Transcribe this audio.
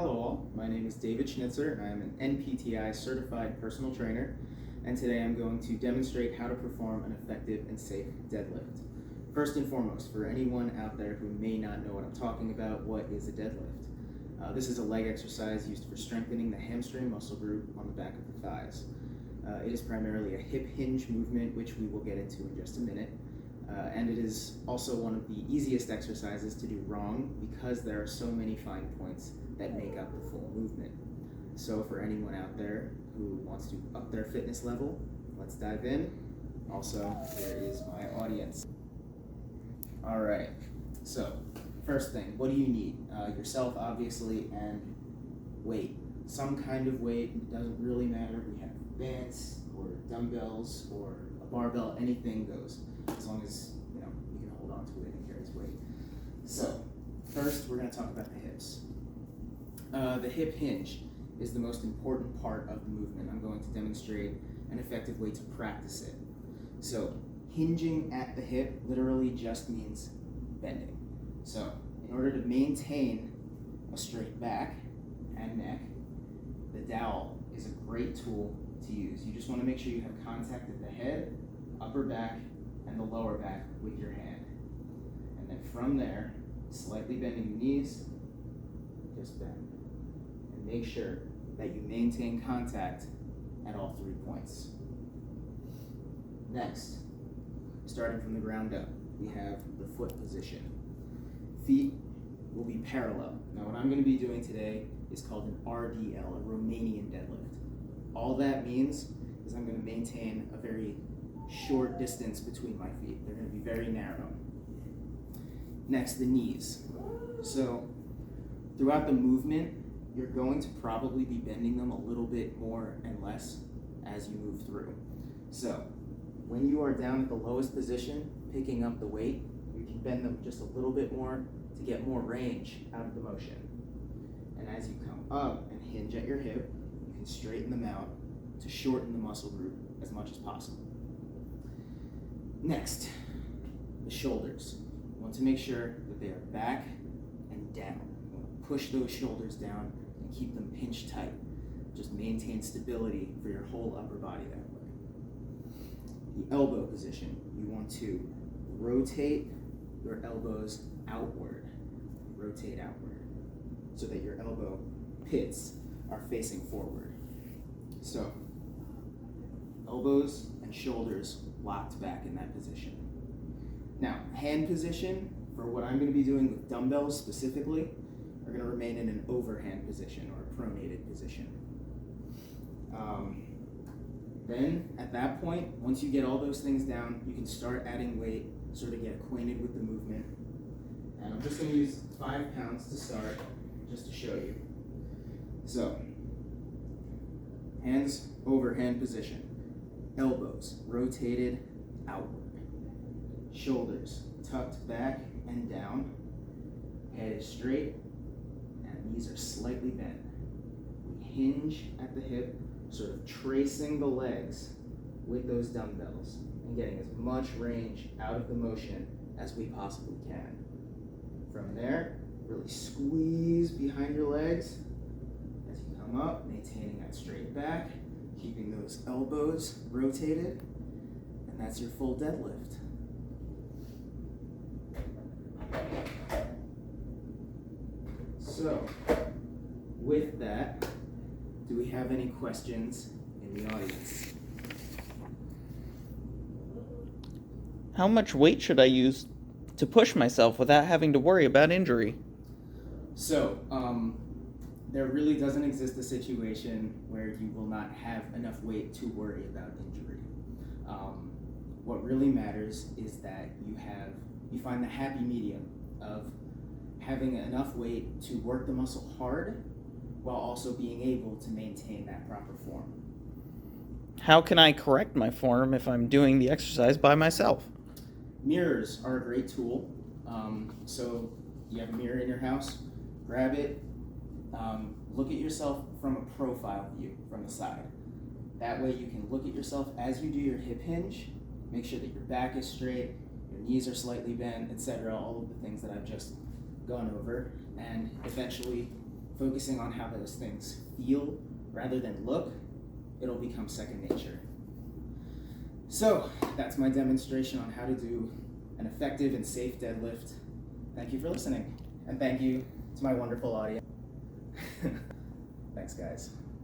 Hello all, my name is David Schnitzer and I am an NPTI certified personal trainer, and today I'm going to demonstrate how to perform an effective and safe deadlift. First and foremost, for anyone out there who may not know what I'm talking about, what is a deadlift? This is a leg exercise used for strengthening the hamstring muscle group on the back of the thighs. It is primarily a hip hinge movement, which we will get into in just a minute. And it is also one of the easiest exercises to do wrong because there are so many fine points that make up the full movement. So for anyone out there who wants to up their fitness level, let's dive in. Also, there is my audience. All right, so first thing, what do you need? Yourself, obviously, and weight. Some kind of weight, it doesn't really matter. We have bands or dumbbells or a barbell, anything goes, as long as you can hold on to it and carry its weight. So first, we're going to talk about the hips. The hip hinge is the most important part of the movement. I'm going to demonstrate an effective way to practice it. So hinging at the hip literally just means bending. So in order to maintain a straight back and neck, the dowel is a great tool to use. You just want to make sure you have contact at the head, upper back, and the lower back with your hand. And then from there, slightly bending the knees, just bend. And make sure that you maintain contact at all 3 points. Next, starting from the ground up, we have the foot position. Feet will be parallel. Now what I'm going to be doing today is called an RDL, a Romanian deadlift. All that means is I'm going to maintain a very short distance between my feet. They're going to be very narrow. Next, the knees. So throughout the movement, you're going to probably be bending them a little bit more and less as you move through. So when you are down at the lowest position, picking up the weight, you can bend them just a little bit more to get more range out of the motion. And as you come up and hinge at your hip, you can straighten them out to shorten the muscle group as much as possible. Next, the shoulders. You want to make sure that they are back and down. You want to push those shoulders down and keep them pinched tight. Just maintain stability for your whole upper body that way. The elbow position. You want to rotate your elbows outward. Rotate outward so that your elbow pits are facing forward. So, elbows and shoulders locked back in that position. Now, hand position, for what I'm going to be doing with dumbbells specifically, are going to remain in an overhand position or a pronated position. Then, at that point, once you get all those things down, you can start adding weight, sort of get acquainted with the movement. And I'm just going to use 5 pounds to start, just to show you. So, hands over hand position. Elbows rotated outward. Shoulders tucked back and down. Head is straight, and knees are slightly bent. We hinge at the hip, sort of tracing the legs with those dumbbells and getting as much range out of the motion as we possibly can. From there, really squeeze behind your legs as you come up, maintaining that straight back, keeping those elbows rotated, and that's your full deadlift. So, with that, do we have any questions in the audience? How much weight should I use to push myself without having to worry about injury? So, there really doesn't exist a situation where you will not have enough weight to worry about injury. What really matters is that you find the happy medium of having enough weight to work the muscle hard while also being able to maintain that proper form. How can I correct my form if I'm doing the exercise by myself? Mirrors are a great tool. So you have a mirror in your house, grab it, look at yourself from a profile view from the side. That way you can look at yourself as you do your hip hinge, make sure that your back is straight, your knees are slightly bent, etc. All of the things that I've just gone over. And eventually focusing on how those things feel rather than look, it'll become second nature. So that's my demonstration on how to do an effective and safe deadlift. Thank you for listening, and thank you to my wonderful audience. Thanks, guys.